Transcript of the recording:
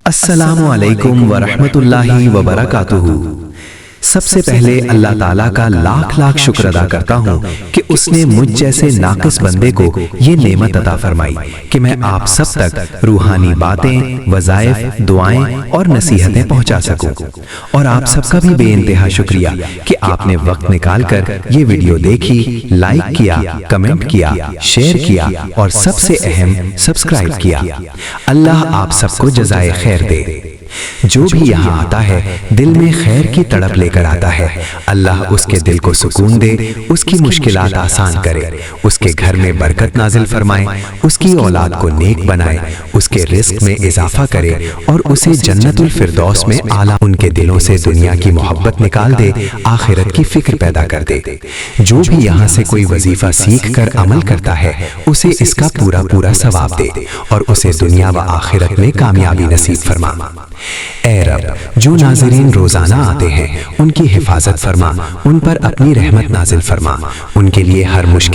السلام علیکم ورحمۃ اللہ وبرکاتہ۔ سب سے پہلے اللہ تعالیٰ کا لاکھ لاکھ شکر ادا کرتا ہوں کہ اس نے مجھ جیسے ناقص بندے کو یہ نعمت عطا فرمائی کہ میں آپ سب تک روحانی باتیں، وظائف، دعائیں اور نصیحتیں پہنچا سکوں۔ اور آپ سب کا بھی بے انتہا شکریہ کہ آپ نے وقت نکال کر یہ ویڈیو دیکھی، لائک کیا، کمنٹ کیا، شیئر کیا اور سب سے اہم سبسکرائب کیا۔ اللہ آپ سب کو جزائے خیر دے۔ جو بھی یہاں آتا ہے دل میں خیر کی تڑپ لے کر آتا ہے، اللہ اس کے دل کو سکون دے، اس کی مشکلات آسان کرے، اس کے گھر میں برکت نازل فرمائے، اس کی اولاد کو نیک بنائے، اس کے رزق میں اضافہ کرے اور اسے جنت الفردوس میں اعلیٰ۔ ان کے دلوں سے دنیا کی محبت نکال دے، آخرت کی فکر پیدا کر دے۔ جو بھی یہاں سے کوئی وظیفہ سیکھ کر عمل کرتا ہے اسے اس کا پورا پورا ثواب دے اور اسے دنیا و آخرت میں کامیابی نصیب فرما۔ اے رب، جو ناظرین روزانہ آتے ہیں ان کی حفاظت فرما، ان پر اپنی رحمت نازل فرما، ان کے لیے ہر مشکل